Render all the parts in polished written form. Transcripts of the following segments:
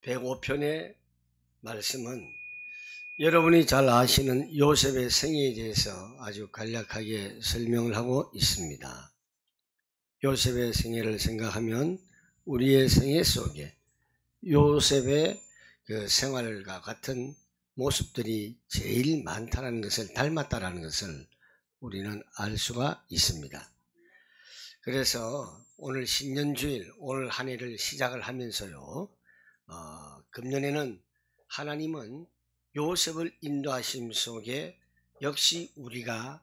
105편의 말씀은 여러분이 잘 아시는 요셉의 생애에 대해서 아주 간략하게 설명을 하고 있습니다. 요셉의 생애를 생각하면 우리의 생애 속에 요셉의 그 생활과 같은 모습들이 제일 많다는 것을, 닮았다는 것을 우리는 알 수가 있습니다. 그래서 오늘 신년주일, 오늘 한 해를 시작을 하면서요, 금년에는 하나님은 요셉을 인도하심 속에 역시 우리가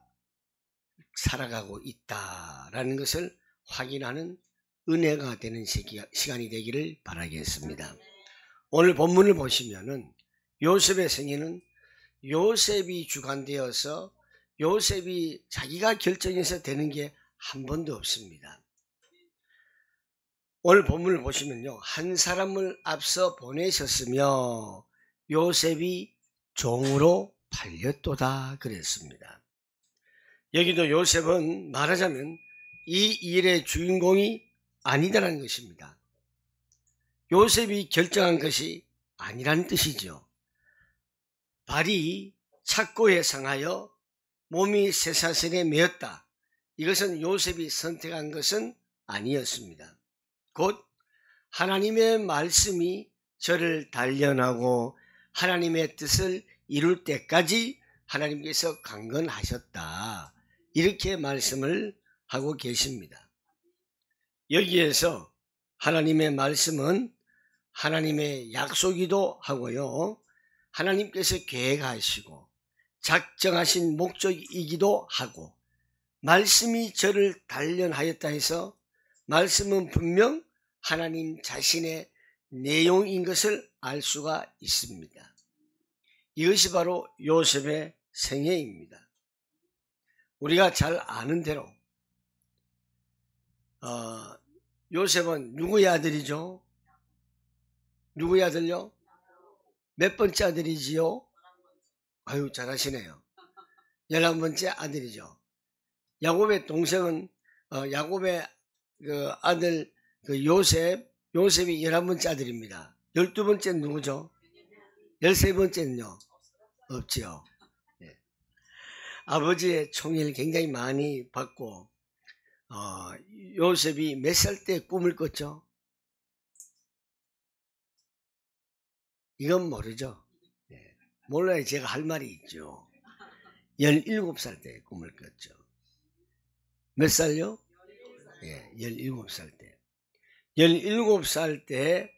살아가고 있다라는 것을 확인하는 은혜가 되는 시간이 되기를 바라겠습니다. 오늘 본문을 보시면은 요셉의 생애는 요셉이 주관되어서 요셉이 자기가 결정해서 되는 게 한 번도 없습니다. 오늘 본문을 보시면요, 한 사람을 앞서 보내셨으며 요셉이 종으로 팔렸도다 그랬습니다. 여기도 요셉은 말하자면 이 일의 주인공이 아니다라는 것입니다. 요셉이 결정한 것이 아니라는 뜻이죠. 발이 착고에 상하여 몸이 쇠사슬에 매였다. 이것은 요셉이 선택한 것은 아니었습니다. 곧 하나님의 말씀이 저를 단련하고 하나님의 뜻을 이룰 때까지 하나님께서 강건하셨다. 이렇게 말씀을 하고 계십니다. 여기에서 하나님의 말씀은 하나님의 약속이기도 하고요, 하나님께서 계획하시고 작정하신 목적이기도 하고, 말씀이 저를 단련하였다 해서 말씀은 분명 하나님 자신의 내용인 것을 알 수가 있습니다. 이것이 바로 요셉의 생애입니다. 우리가 잘 아는 대로 요셉은 누구의 아들이죠? 누구의 아들요? 몇 번째 아들이지요? 아유, 잘하시네요. 11번째 아들이죠. 야곱의 동생은 야곱의 그 아들 그 요셉이 11번째 아들입니다. 12번째는 누구죠? 13번째는요? 없지요. 네. 아버지의 총애를 굉장히 많이 받고 요셉이 몇 살 때 꿈을 꿨죠? 이건 모르죠. 네. 몰라야 제가 할 말이 있죠. 17살 때 꿈을 꿨죠. 몇 살요? 예, 17살 때. 17살 때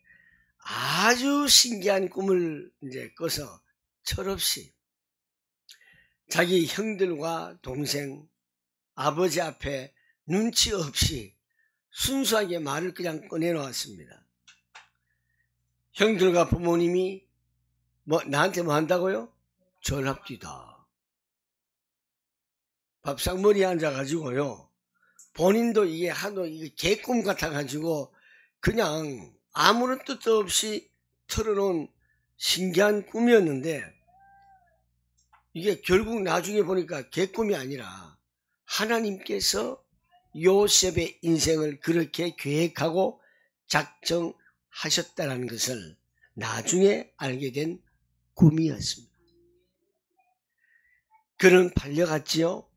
아주 신기한 꿈을 이제 꿔서 철없이 자기 형들과 동생, 아버지 앞에 눈치 없이 순수하게 말을 그냥 꺼내놓았습니다. 형들과 부모님이 나한테 뭐 한다고요? 전합디다. 밥상머리에 앉아가지고요, 본인도 이게 하도 이게 개꿈 같아가지고 그냥 아무런 뜻도 없이 털어놓은 신기한 꿈이었는데, 이게 결국 나중에 보니까 개꿈이 아니라 하나님께서 요셉의 인생을 그렇게 계획하고 작정하셨다는 것을 나중에 알게 된 꿈이었습니다. 그는 팔려갔지요.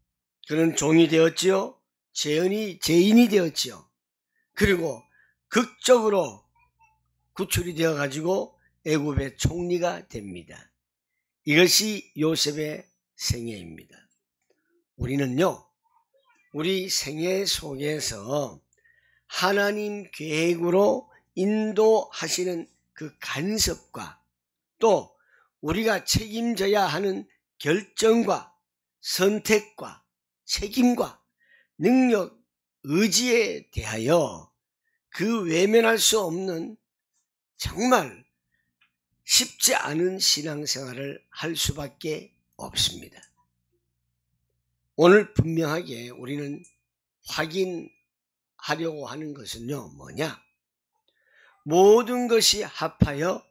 그는 종이 되었지요. 죄인이 되었지요. 그리고 극적으로 구출이 되어 가지고 애굽의 총리가 됩니다. 이것이 요셉의 생애입니다. 우리는요, 우리 생애 속에서 하나님 계획으로 인도하시는 그 간섭과 또 우리가 책임져야 하는 결정과 선택과 책임과 능력, 의지에 대하여 그 외면할 수 없는 정말 쉽지 않은 신앙생활을 할 수밖에 없습니다. 오늘 분명하게 우리는 확인하려고 하는 것은요, 뭐냐? 모든 것이 합하여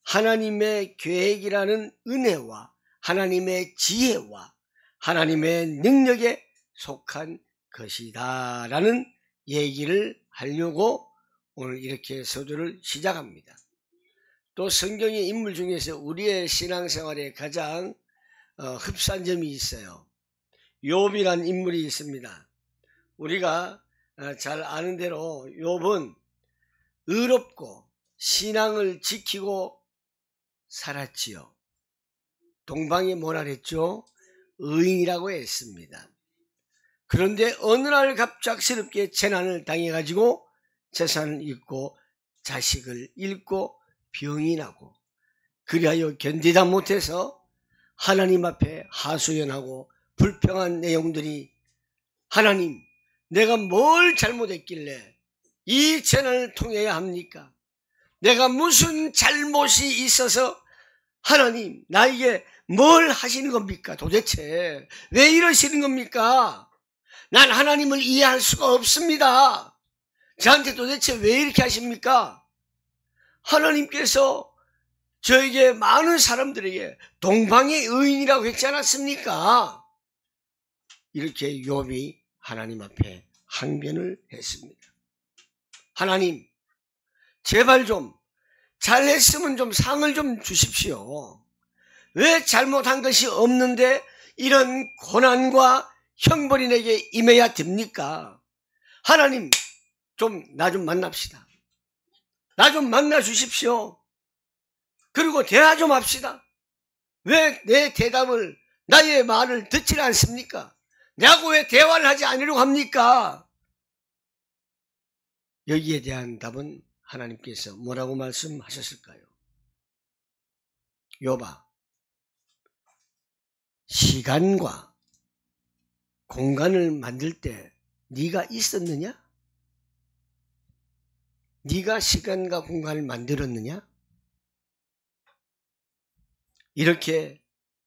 하나님의 계획이라는 은혜와 하나님의 지혜와 하나님의 능력에 속한 것이다 라는 얘기를 하려고 오늘 이렇게 서두를 시작합니다. 또 성경의 인물 중에서 우리의 신앙생활에 가장 흡사한 점이 있어요. 욥이라는 인물이 있습니다. 우리가 잘 아는 대로 욥은 의롭고 신앙을 지키고 살았지요. 동방에 뭐라 그랬죠? 의인이라고 했습니다. 그런데 어느 날 갑작스럽게 재난을 당해가지고 재산을 잃고 자식을 잃고 병이 나고, 그리하여 견디다 못해서 하나님 앞에 하소연하고 불평한 내용들이, 하나님, 내가 뭘 잘못했길래 이 재난을 통해야 합니까? 내가 무슨 잘못이 있어서 하나님 나에게 뭘 하시는 겁니까? 도대체 왜 이러시는 겁니까? 난 하나님을 이해할 수가 없습니다. 저한테 도대체 왜 이렇게 하십니까? 하나님께서 저에게, 많은 사람들에게 동방의 의인이라고 했지 않았습니까? 이렇게 욥이 하나님 앞에 항변을 했습니다. 하나님, 제발 좀 잘했으면 좀 상을 좀 주십시오. 왜 잘못한 것이 없는데 이런 고난과 형벌이 내게 임해야 됩니까? 하나님, 나 좀 만납시다. 나 좀 만나 주십시오. 그리고 대화 좀 합시다. 왜 내 대답을, 나의 말을 듣지 않습니까? 내하고 왜 대화를 하지 않으려고 합니까? 여기에 대한 답은 하나님께서 뭐라고 말씀하셨을까요? 욥아, 시간과 공간을 만들 때 네가 있었느냐? 네가 시간과 공간을 만들었느냐? 이렇게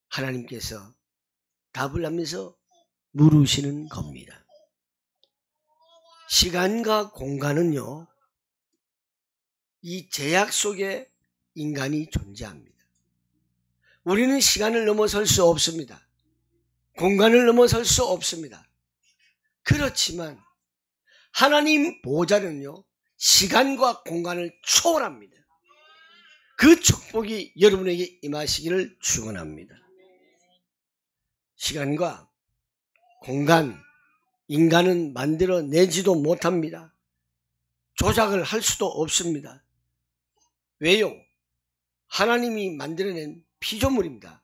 하나님께서 답을 하면서 물으시는 겁니다. 시간과 공간은요, 이 제약 속에 인간이 존재합니다. 우리는 시간을 넘어설 수 없습니다. 공간을 넘어설 수 없습니다. 그렇지만 하나님 보좌는요, 시간과 공간을 초월합니다. 그 축복이 여러분에게 임하시기를 축원합니다. 시간과 공간, 인간은 만들어내지도 못합니다. 조작을 할 수도 없습니다. 왜요? 하나님이 만들어낸 피조물입니다.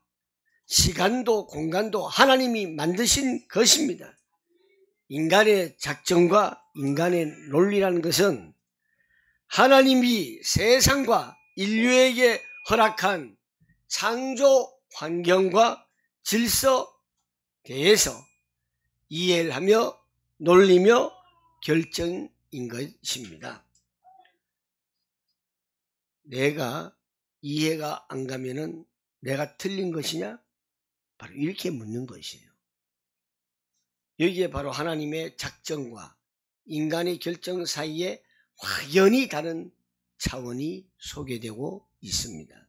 시간도 공간도 하나님이 만드신 것입니다. 인간의 작정과 인간의 논리라는 것은 하나님이 세상과 인류에게 허락한 창조 환경과 질서 대해서 이해를 하며 논리며 결정인 것입니다. 내가 이해가 안 가면은 내가 틀린 것이냐? 바로 이렇게 묻는 것이에요. 여기에 바로 하나님의 작정과 인간의 결정 사이에 확연히 다른 차원이 소개되고 있습니다.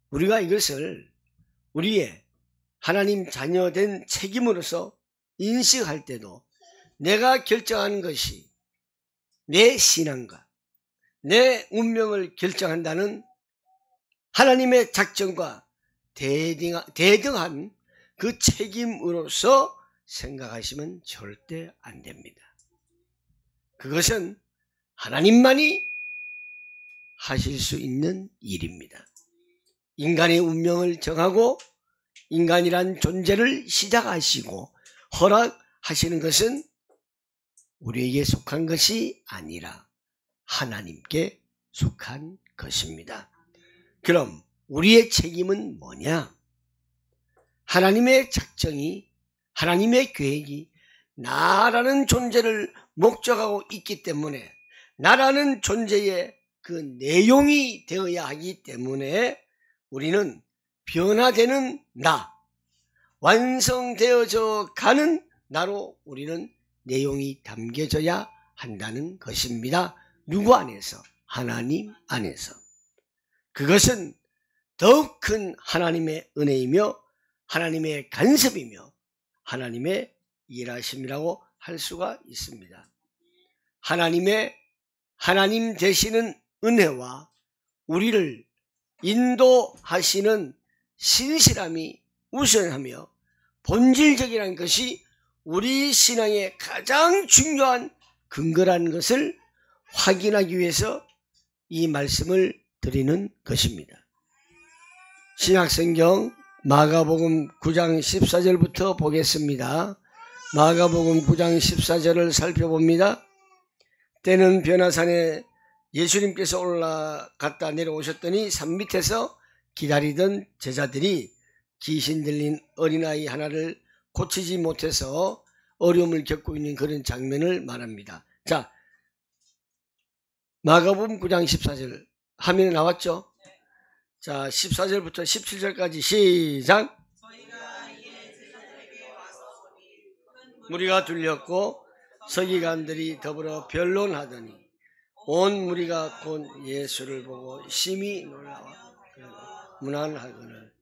우리가 이것을 우리의 하나님 자녀된 책임으로서 인식할 때도, 내가 결정하는 것이 내 신앙과 내 운명을 결정한다는 하나님의 작정과 대등한 그 책임으로서 생각하시면 절대 안 됩니다. 그것은 하나님만이 하실 수 있는 일입니다. 인간의 운명을 정하고 인간이란 존재를 시작하시고 허락하시는 것은 우리에게 속한 것이 아니라 하나님께 속한 것입니다. 그럼 우리의 책임은 뭐냐? 하나님의 작정이, 하나님의 계획이 나라는 존재를 목적하고 있기 때문에, 나라는 존재의 그 내용이 되어야 하기 때문에 우리는 변화되는 나, 완성되어져 가는 나로 우리는 내용이 담겨져야 한다는 것입니다. 누구 안에서? 하나님 안에서. 그것은 더욱 큰 하나님의 은혜이며 하나님의 간섭이며 하나님의 일하심이라고 할 수가 있습니다. 하나님 되시는 은혜와 우리를 인도하시는 신실함이 우선하며 본질적이라는 것이 우리 신앙의 가장 중요한 근거라는 것을 확인하기 위해서 이 말씀을 드리는 것입니다. 신약성경 마가복음 9장 14절부터 보겠습니다. 마가복음 9장 14절을 살펴봅니다. 때는 변화산에 예수님께서 올라갔다 내려오셨더니 산 밑에서 기다리던 제자들이 귀신 들린 어린아이 하나를 고치지 못해서 어려움을 겪고 있는 그런 장면을 말합니다. 자, 마가복음 9장 14절 화면에 나왔죠? 자, 14절부터 17절까지 시작. 무리가 둘렸고 서기관들이 더불어 변론하더니 온 무리가 곧 예수를 보고 심히 놀라워 문안하거늘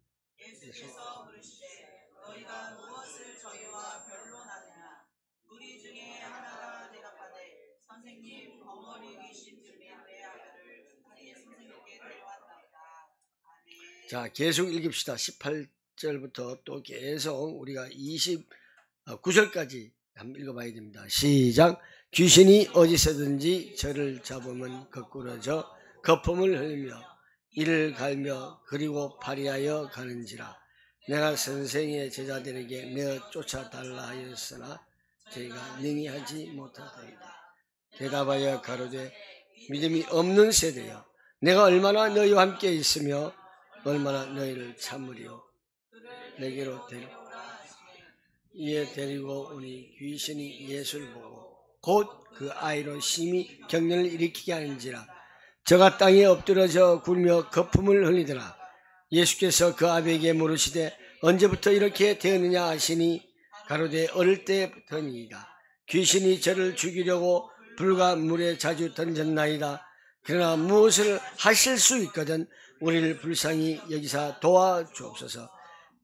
자, 계속 읽읍시다. 18절부터 또 계속 우리가 29절까지 한번 읽어봐야 됩니다. 시작. 귀신이 어디서든지 저를 잡으면 거꾸러져 거품을 흘리며 이를 갈며 그리고 파리하여 가는지라. 내가 선생의 제자들에게 내어 쫓아달라 하였으나 저희가 능히 하지 못하더이다. 대답하여 가로되 믿음이 없는 세대여, 내가 얼마나 너희와 함께 있으며 얼마나 너희를 참으리요. 내게로 이에 데리고 오니 귀신이 예수를 보고 곧 그 아이로 심히 격렬을 일으키게 하는지라. 저가 땅에 엎드러져 굴며 거품을 흘리더라. 예수께서 그 아비에게 물으시되 언제부터 이렇게 되었느냐 하시니 가로되 어릴 때부터니이다. 귀신이 저를 죽이려고 불과 물에 자주 던졌나이다. 그러나 무엇을 하실 수 있거든 우리를 불쌍히 여기사 도와주옵소서.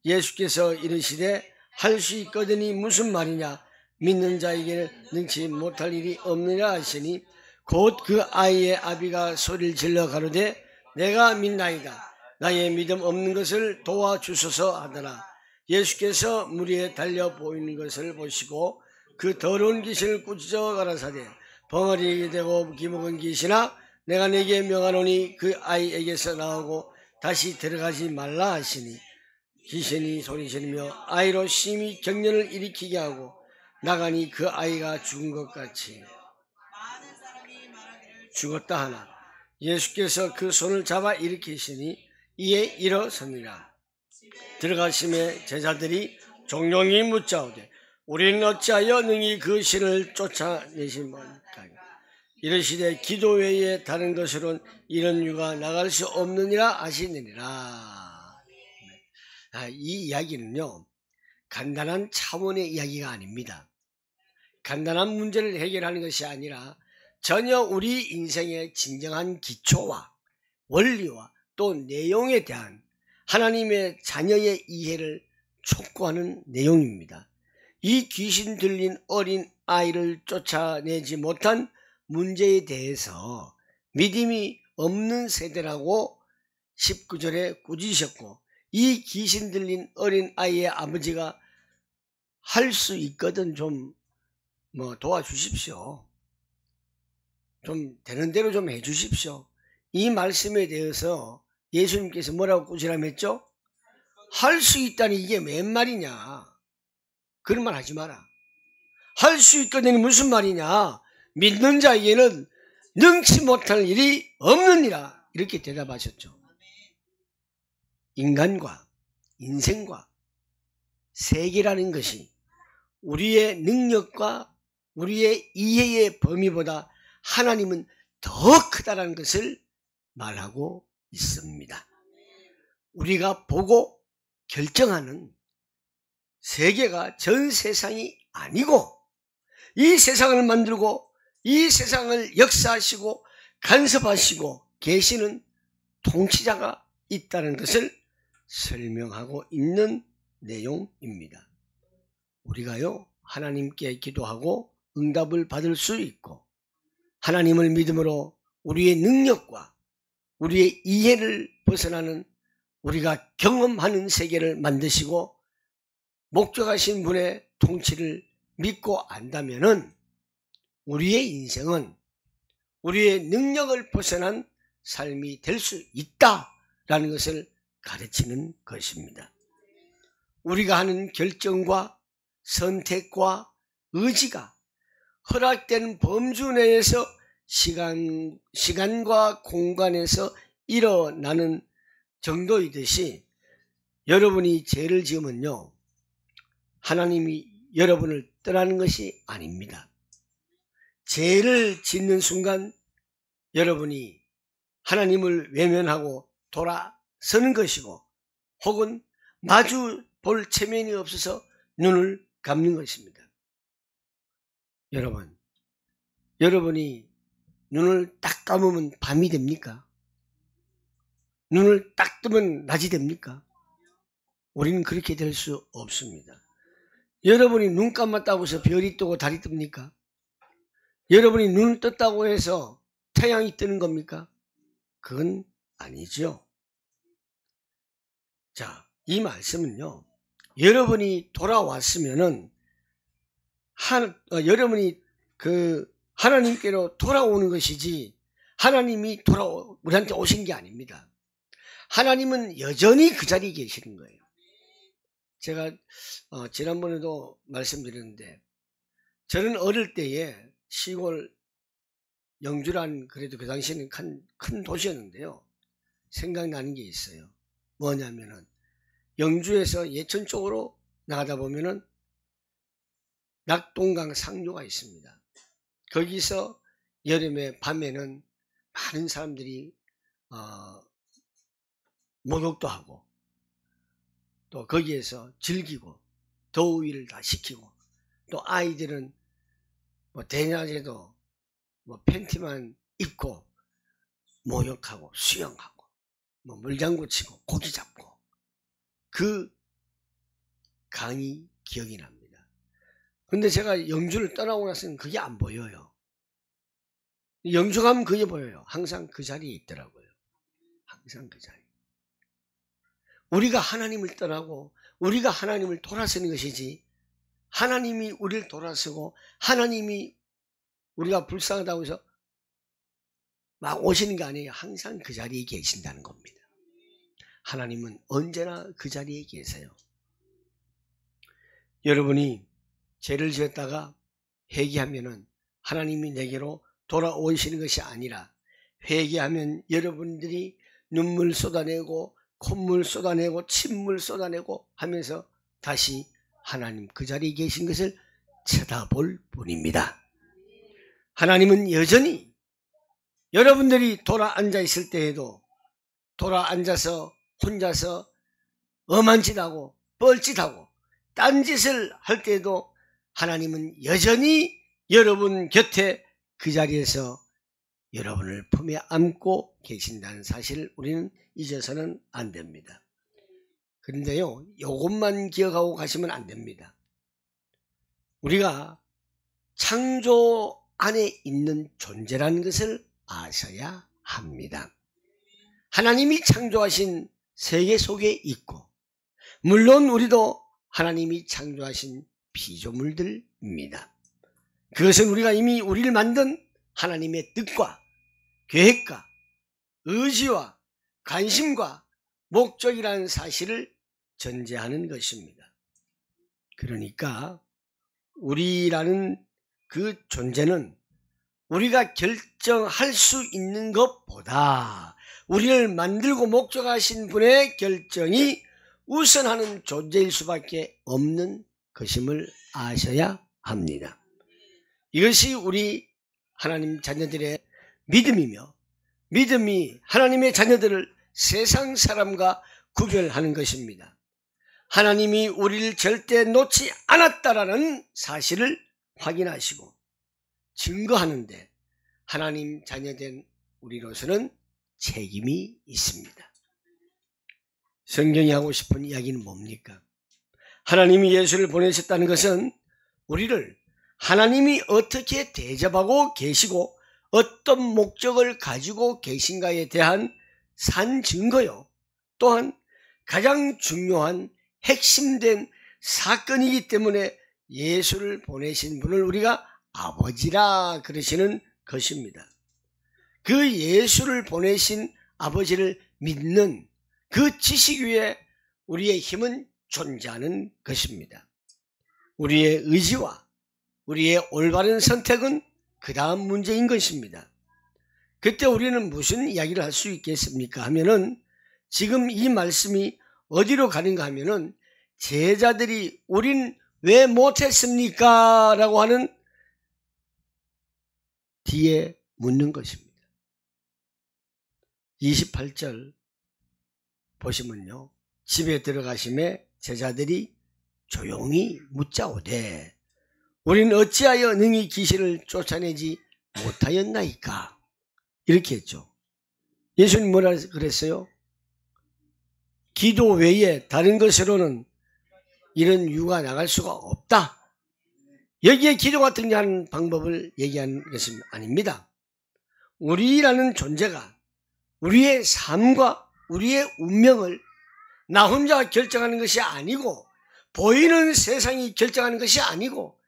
예수께서 이르시되 할 수 있거든이 무슨 말이냐. 믿는 자에게는 능치 못할 일이 없느니라 하시니 곧 그 아이의 아비가 소리를 질러 가로되 내가 믿나이다. 나의 믿음 없는 것을 도와주소서 하더라. 예수께서 물 위에 달려 보이는 것을 보시고 그 더러운 귀신을 꾸짖어 가라사대 벙어리게 되고 기먹은 귀신아, 내가 네게 명하노니 그 아이에게서 나오고 다시 들어가지 말라 하시니 귀신이 소리지르며 아이로 심히 격렬을 일으키게 하고 나가니 그 아이가 죽은 것 같이 죽었다 하나 예수께서 그 손을 잡아 일으키시니 이에 일어서니라. 들어가심에 제자들이 종용이 묻자오되 우리는 어찌하여 능히 그 신을 쫓아내심까. 이르시되 기도 외에 다른 것으로는 이런 유가 나갈 수 없느니라 하시느니라. 이 이야기는요, 간단한 차원의 이야기가 아닙니다. 간단한 문제를 해결하는 것이 아니라 전혀 우리 인생의 진정한 기초와 원리와 또 내용에 대한 하나님의 자녀의 이해를 촉구하는 내용입니다. 이 귀신 들린 어린 아이를 쫓아내지 못한 문제에 대해서 믿음이 없는 세대라고 19절에 꾸짖으셨고, 이 귀신 들린 어린 아이의 아버지가 할 수 있거든 좀 도와주십시오. 좀 되는 대로 좀 해주십시오. 이 말씀에 대해서 예수님께서 뭐라고 꾸짖으라했죠? 할 수 있다니 이게 웬 말이냐. 그런 말 하지 마라. 할 수 있거든이 무슨 말이냐. 믿는 자에게는 능치 못할 일이 없느니라. 이렇게 대답하셨죠. 인간과 인생과 세계라는 것이 우리의 능력과 우리의 이해의 범위보다 하나님은 더 크다라는 것을 말하고 있습니다. 우리가 보고 결정하는 세계가 전 세상이 아니고 이 세상을 만들고 이 세상을 역사하시고 간섭하시고 계시는 통치자가 있다는 것을 설명하고 있는 내용입니다. 우리가요, 하나님께 기도하고 응답을 받을 수 있고 하나님을 믿음으로 우리의 능력과 우리의 이해를 벗어나는 우리가 경험하는 세계를 만드시고 목적하신 분의 통치를 믿고 안다면은 우리의 인생은 우리의 능력을 벗어난 삶이 될 수 있다라는 것을 가르치는 것입니다. 우리가 하는 결정과 선택과 의지가 허락된 범주 내에서 시간과 공간에서 일어나는 정도이듯이 여러분이 죄를 지으면요, 하나님이 여러분을 떠나는 것이 아닙니다. 죄를 짓는 순간 여러분이 하나님을 외면하고 돌아서는 것이고, 혹은 마주 볼 체면이 없어서 눈을 감는 것입니다. 여러분이 눈을 딱 감으면 밤이 됩니까? 눈을 딱 뜨면 낮이 됩니까? 우리는 그렇게 될 수 없습니다. 여러분이 눈 감았다고 해서 별이 뜨고 달이 뜹니까? 여러분이 눈을 떴다고 해서 태양이 뜨는 겁니까? 그건 아니죠. 자, 이 말씀은요, 여러분이 돌아왔으면은 여러분이 하나님께로 돌아오는 것이지 하나님이 우리한테 오신 게 아닙니다. 하나님은 여전히 그 자리에 계시는 거예요. 제가 지난번에도 말씀드렸는데, 저는 어릴 때에 시골 영주란, 그래도 그 당시에는 큰 도시였는데요, 생각나는 게 있어요. 뭐냐면은 영주에서 예천 쪽으로 나가다 보면은 낙동강 상류가 있습니다. 거기서 여름에 밤에는 많은 사람들이 목욕도 하고 또 거기에서 즐기고 더위를 다 식히고, 또 아이들은 대낮에도 팬티만 입고 목욕하고 수영하고 물장구 치고 고기 잡고, 그 강이 기억이 납니다. 근데 제가 영주를 떠나고 나서는 그게 안 보여요. 영주 가면 그게 보여요. 항상 그 자리에 있더라고요. 항상 그 자리. 우리가 하나님을 떠나고 우리가 하나님을 돌아서는 것이지, 하나님이 우리를 돌아서고 하나님이 우리가 불쌍하다고 해서 막 오시는 게 아니에요. 항상 그 자리에 계신다는 겁니다. 하나님은 언제나 그 자리에 계세요. 여러분이 죄를 지었다가 회개하면은 하나님이 내게로 돌아오시는 것이 아니라, 회개하면 여러분들이 눈물 쏟아내고 콧물 쏟아내고 침물 쏟아내고 하면서 다시 하나님 그 자리에 계신 것을 쳐다볼 뿐입니다. 하나님은 여전히 여러분들이 돌아 앉아 있을 때에도, 돌아 앉아서 혼자서 엄한 짓하고 뻘짓하고 딴짓을 할 때에도 하나님은 여전히 여러분 곁에 그 자리에서 여러분을 품에 안고 계신다는 사실을 우리는 잊어서는 안 됩니다. 그런데요, 이것만 기억하고 가시면 안 됩니다. 우리가 창조 안에 있는 존재라는 것을 아셔야 합니다. 하나님이 창조하신 세계 속에 있고, 물론 우리도 하나님이 창조하신 피조물들입니다. 그것은 우리가 이미 우리를 만든 하나님의 뜻과 계획과 의지와 관심과 목적이라는 사실을 전제하는 것입니다. 그러니까 우리라는 그 존재는 우리가 결정할 수 있는 것보다 우리를 만들고 목적하신 분의 결정이 우선하는 존재일 수밖에 없는 것임을 아셔야 합니다. 이것이 우리 하나님 자녀들의 믿음이며, 믿음이 하나님의 자녀들을 세상 사람과 구별하는 것입니다. 하나님이 우리를 절대 놓지 않았다라는 사실을 확인하시고 증거하는데 하나님 자녀된 우리로서는 책임이 있습니다. 성경이 하고 싶은 이야기는 뭡니까? 하나님이 예수를 보내셨다는 것은 우리를 하나님이 어떻게 대접하고 계시고 어떤 목적을 가지고 계신가에 대한 산 증거요. 또한 가장 중요한 핵심된 사건이기 때문에 예수를 보내신 분을 우리가 아버지라 그러시는 것입니다. 그 예수를 보내신 아버지를 믿는 그 지식 위에 우리의 힘은 존재하는 것입니다. 우리의 의지와 우리의 올바른 선택은 그 다음 문제인 것입니다. 그때 우리는 무슨 이야기를 할 수 있겠습니까 하면은, 지금 이 말씀이 어디로 가는가 하면은, 제자들이 우린 왜 못했습니까? 라고 하는 뒤에 묻는 것입니다. 28절 보시면요, 집에 들어가심에 제자들이 조용히 묻자오되 우린 어찌하여 능히 귀신을 쫓아내지 못하였나이까? 이렇게 했죠. 예수님 뭐라 그랬어요? 기도 외에 다른 것으로는 이런 유가 나갈 수가 없다. 여기에 기도가 등장하는 방법을 얘기하는 것은 아닙니다. 우리라는 존재가 우리의 삶과 우리의 운명을 나 혼자 결정하는 것이 아니고, 보이는 세상이 결정하는 것이 아니고,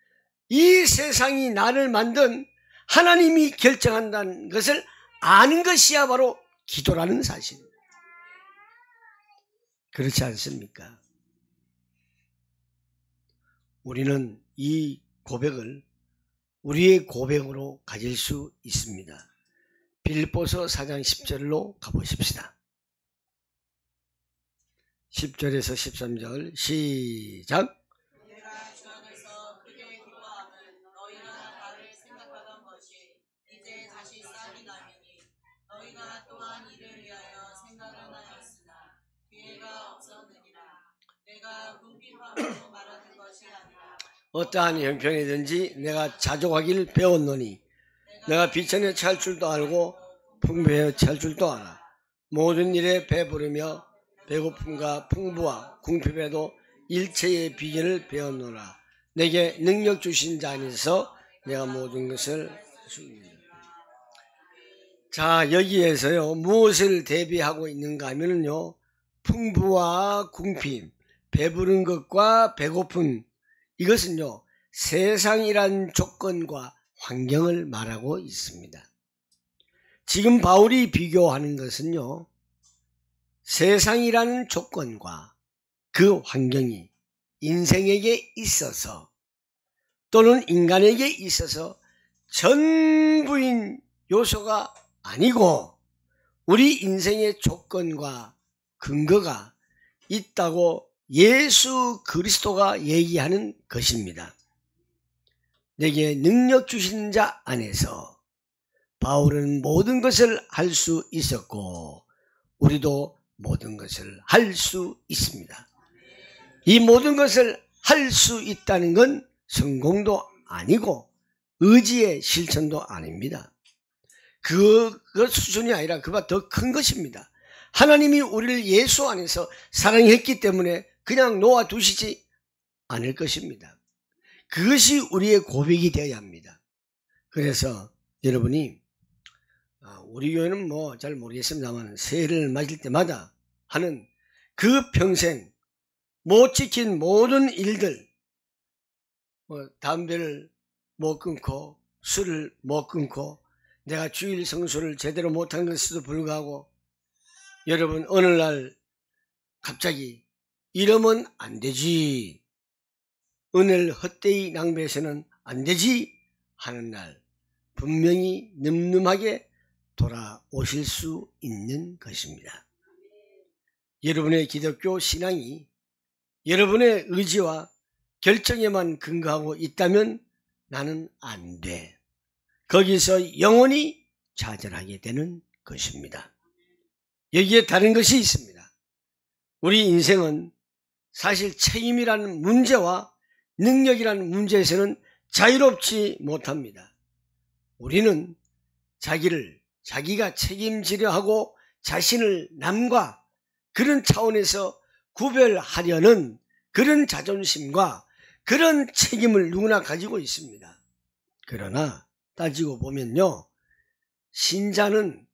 이 세상이 나를 만든 하나님이 결정한다는 것을 아는 것이야 바로 기도라는 사실입니다. 그렇지 않습니까? 우리는 이 고백을 우리의 고백으로 가질 수 있습니다. 빌립보서 4장 10절로 가보십시다. 10절에서 13절 시작. 내가 주 안에서 크게 기뻐함은 너희가 나를 생각하던 것이 이제 다시 싹이 나리니 너희가 또한 이를 위하여 생각을 하였으나 기회가 없었느니라. 내가 궁핍함으로 말하는 것이 아니라 어떠한 형편이든지 내가 자족하기를 배웠노니 내가 비천에 찰 줄도 알고 풍부에 찰 줄도 알아. 모든 일에 배부르며 배고픔과 풍부와 궁핍에도 일체의 비결을 배웠노라. 내게 능력 주신 자 안에서 내가 모든 것을 했습니다. 자, 여기에서요, 무엇을 대비하고 있는가 하면요, 풍부와 궁핍, 배부른 것과 배고픔, 이것은요, 세상이란 조건과 환경을 말하고 있습니다. 지금 바울이 비교하는 것은요, 세상이라는 조건과 그 환경이 인생에게 있어서 또는 인간에게 있어서 전부인 요소가 아니고 우리 인생의 조건과 근거가 있다고 예수 그리스도가 얘기하는 것입니다. 내게 능력 주신 자 안에서 바울은 모든 것을 할 수 있었고 우리도 모든 것을 할 수 있습니다. 이 모든 것을 할 수 있다는 건 성공도 아니고 의지의 실천도 아닙니다. 그 수준이 아니라 그보다 더 큰 것입니다. 하나님이 우리를 예수 안에서 사랑했기 때문에 그냥 놓아두시지 않을 것입니다. 그것이 우리의 고백이 되어야 합니다. 그래서 여러분이 우리 교회는 뭐 잘 모르겠습니다만 새해를 맞을 때마다 하는 그 평생 못 지킨 모든 일들, 담배를 못 끊고 술을 못 끊고 내가 주일 성수를 제대로 못한 것에도 불구하고 여러분 어느 날 갑자기 이러면 안 되지, 은혜를 헛되이 낭비해서는 안 되지 하는 날 분명히 늠름하게 돌아오실 수 있는 것입니다. 여러분의 기독교 신앙이 여러분의 의지와 결정에만 근거하고 있다면 나는 안 돼, 거기서 영원히 좌절하게 되는 것입니다. 여기에 다른 것이 있습니다. 우리 인생은 사실 책임이라는 문제와 능력이라는 문제에서는 자유롭지 못합니다. 우리는 자기가 책임지려 하고 자신을 남과 그런 차원에서 구별하려는 그런 자존심과 그런 책임을 누구나 가지고 있습니다. 그러나 따지고 보면요, 신자는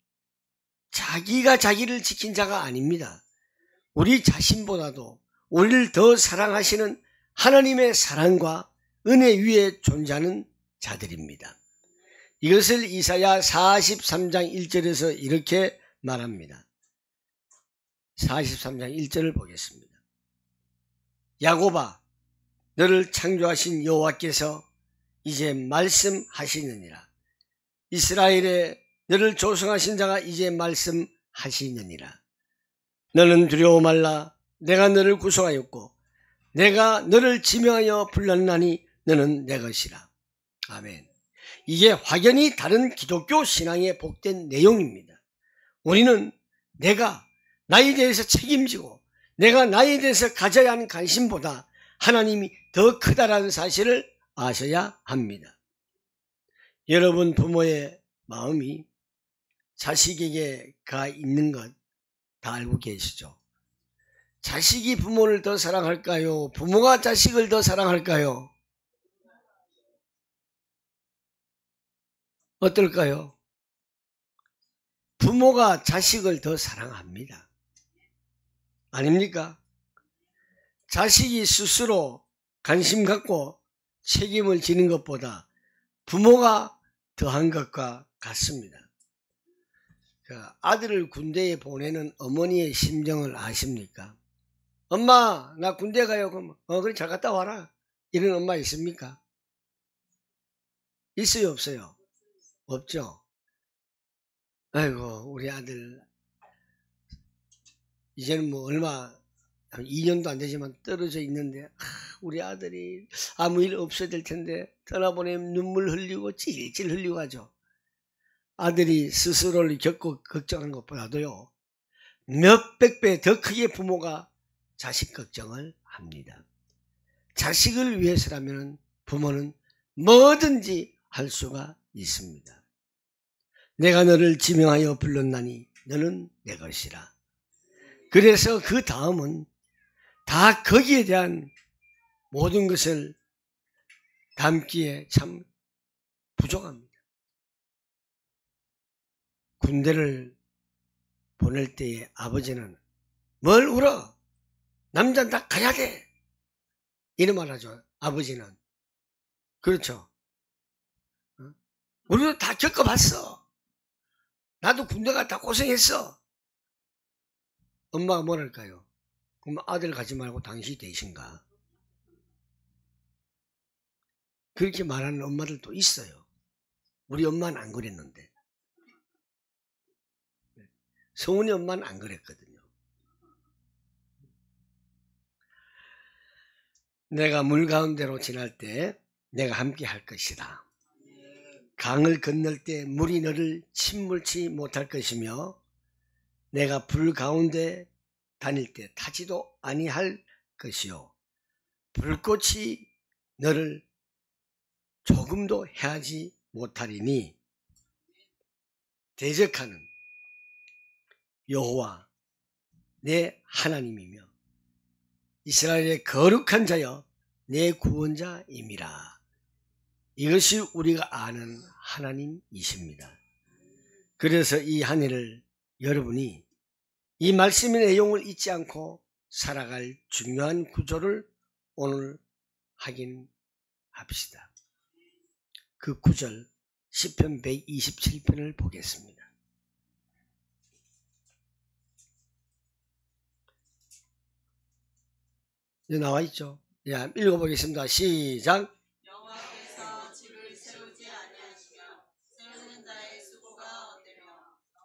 자기가 자기를 지킨 자가 아닙니다. 우리 자신보다도 우리를 더 사랑하시는 하나님의 사랑과 은혜 위에 존재하는 자들입니다. 이것을 이사야 43장 1절에서 이렇게 말합니다. 43장 1절을 보겠습니다. 야곱아, 너를 창조하신 여호와께서 이제 말씀하시느니라. 이스라엘에 너를 조성하신 자가 이제 말씀하시느니라. 너는 두려워 말라. 내가 너를 구속하였고 내가 너를 지명하여 불렀나니 너는 내 것이라. 아멘. 이게 확연히 다른 기독교 신앙의 복된 내용입니다. 우리는 내가 나에 대해서 책임지고 내가 나에 대해서 가져야 하는 관심보다 하나님이 더 크다라는 사실을 아셔야 합니다. 여러분 부모의 마음이 자식에게 가 있는 것 다 알고 계시죠? 자식이 부모를 더 사랑할까요? 부모가 자식을 더 사랑할까요? 어떨까요? 부모가 자식을 더 사랑합니다. 아닙니까? 자식이 스스로 관심 갖고 책임을 지는 것보다 부모가 더한 것과 같습니다. 아들을 군대에 보내는 어머니의 심정을 아십니까? 엄마, 나 군대 가요. 그럼 그래 잘 갔다 와라. 이런 엄마 있습니까? 있어요, 없어요? 없죠. 아이고, 우리 아들 이제는 뭐 얼마 한 2년도 안 되지만 떨어져 있는데 우리 아들이 아무 일 없어야 될 텐데 떠나보내면 눈물 흘리고 찔찔 흘리고 하죠. 아들이 스스로를 겪고 걱정하는 것보다도요 몇백 배 더 크게 부모가 자식 걱정을 합니다. 자식을 위해서라면 부모는 뭐든지 할 수가 있습니다. 내가 너를 지명하여 불렀나니 너는 내 것이라. 그래서 그 다음은 다 거기에 대한 모든 것을 담기에 참 부족합니다. 군대를 보낼 때에 아버지는 뭘 울어? 남자는 다 가야 돼. 이런 말 하죠. 아버지는. 그렇죠. 우리도 다 겪어봤어. 나도 군대 갔다 고생했어. 엄마가 뭐랄까요? 그럼 아들 가지 말고 당신이 되신가? 그렇게 말하는 엄마들도 있어요. 우리 엄마는 안 그랬는데. 성훈이 엄마는 안 그랬거든요. 내가 물 가운데로 지날 때 내가 함께 할 것이다. 강을 건널 때 물이 너를 침몰치 못할 것이며 내가 불 가운데 다닐 때 타지도 아니할 것이요 불꽃이 너를 조금도 해하지 못하리니 대적하는 여호와 내 하나님이며 이스라엘의 거룩한 자여 내 구원자임이라. 이것이 우리가 아는 하나님이십니다. 그래서 이 한 해를 여러분이 이 말씀의 내용을 잊지 않고 살아갈 중요한 구조를 오늘 확인합시다. 그 구절 시편 127편을 보겠습니다. 여기 나와 있죠. 야, 읽어보겠습니다. 시작. 여호와께서 집을 세우지 아니하시며 세우는 자의 수고가 어때며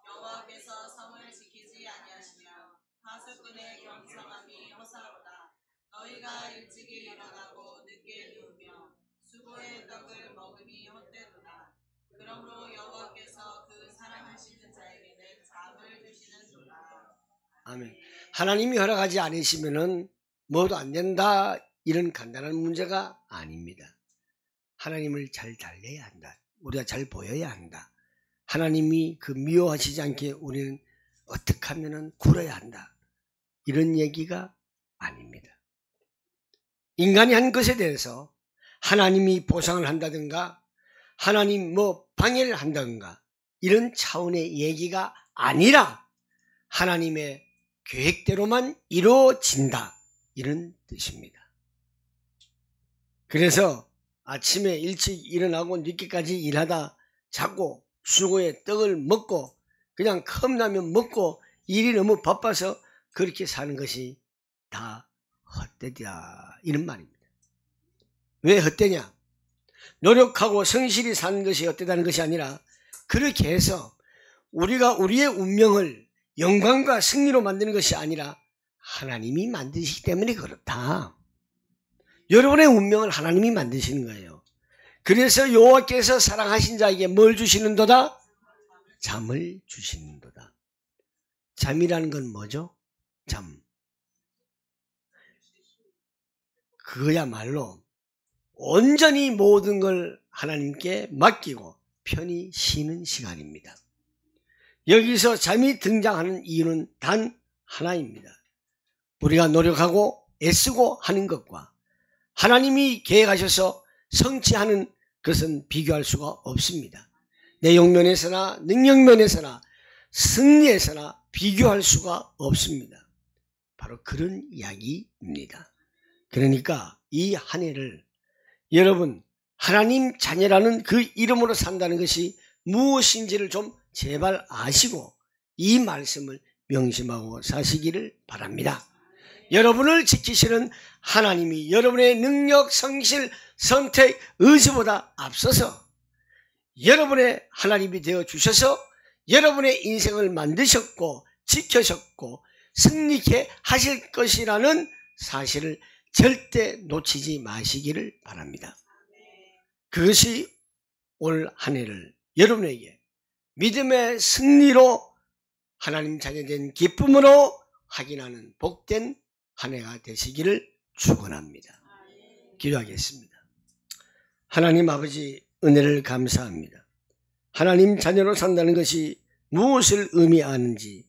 여호와께서 성을 지키지 아니하시며 하수꾼의 경성함이 허사로다. 너희가 일찍이 일어나고 늦게 누우며 수고의 떡을 먹음이 헛되도다. 그러므로 여호와께서 그 사랑하시는 자에게는 잠을 주시는도다. 아멘. 하나님이 허락하지 않으시면은 뭐도 안 된다, 이런 간단한 문제가 아닙니다. 하나님을 잘 달래야 한다. 우리가 잘 보여야 한다. 하나님이 그 미워하시지 않게 우리는 어떻게 하면은 굴어야 한다. 이런 얘기가 아닙니다. 인간이 한 것에 대해서 하나님이 보상을 한다든가 하나님 뭐 방해를 한다든가 이런 차원의 얘기가 아니라 하나님의 계획대로만 이루어진다, 이런 뜻입니다. 그래서 아침에 일찍 일어나고 늦게까지 일하다 자고 수고에 떡을 먹고 그냥 컵라면 먹고 일이 너무 바빠서 그렇게 사는 것이 다 헛되다, 이런 말입니다. 왜 헛되냐? 노력하고 성실히 사는 것이 헛되다는 것이 아니라 그렇게 해서 우리가 우리의 운명을 영광과 승리로 만드는 것이 아니라 하나님이 만드시기 때문에 그렇다. 여러분의 운명을 하나님이 만드시는 거예요. 그래서 여호와께서 사랑하신 자에게 뭘 주시는도다? 잠을 주시는도다. 잠이라는 건 뭐죠? 잠. 그거야말로 온전히 모든 걸 하나님께 맡기고 편히 쉬는 시간입니다. 여기서 잠이 등장하는 이유는 단 하나입니다. 우리가 노력하고 애쓰고 하는 것과 하나님이 계획하셔서 성취하는 것은 비교할 수가 없습니다. 내용면에서나 능력면에서나 승리에서나 비교할 수가 없습니다. 바로 그런 이야기입니다. 그러니까 이 한 해를 여러분 하나님 자녀라는 그 이름으로 산다는 것이 무엇인지를 좀 제발 아시고 이 말씀을 명심하고 사시기를 바랍니다. 여러분을 지키시는 하나님이 여러분의 능력, 성실, 선택, 의지보다 앞서서 여러분의 하나님이 되어 주셔서 여러분의 인생을 만드셨고 지켜셨고 승리케 하실 것이라는 사실을 절대 놓치지 마시기를 바랍니다. 그것이 올 한 해를 여러분에게 믿음의 승리로 하나님 자녀된 기쁨으로 확인하는 복된 한 해가 되시기를 축원합니다. 기도하겠습니다. 하나님 아버지, 은혜를 감사합니다. 하나님 자녀로 산다는 것이 무엇을 의미하는지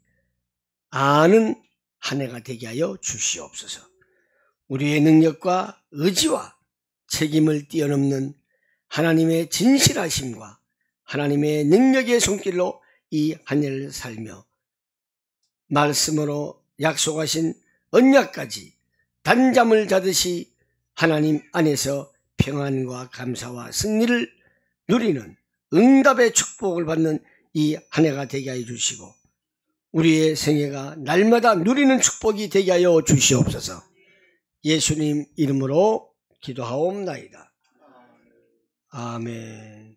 아는 한 해가 되게 하여 주시옵소서. 우리의 능력과 의지와 책임을 뛰어넘는 하나님의 진실하심과 하나님의 능력의 손길로 이 한 해를 살며 말씀으로 약속하신 언약까지 단잠을 자듯이 하나님 안에서 평안과 감사와 승리를 누리는 응답의 축복을 받는 이 한 해가 되게 하여 주시고 우리의 생애가 날마다 누리는 축복이 되게 하여 주시옵소서. 예수님 이름으로 기도하옵나이다. 아멘.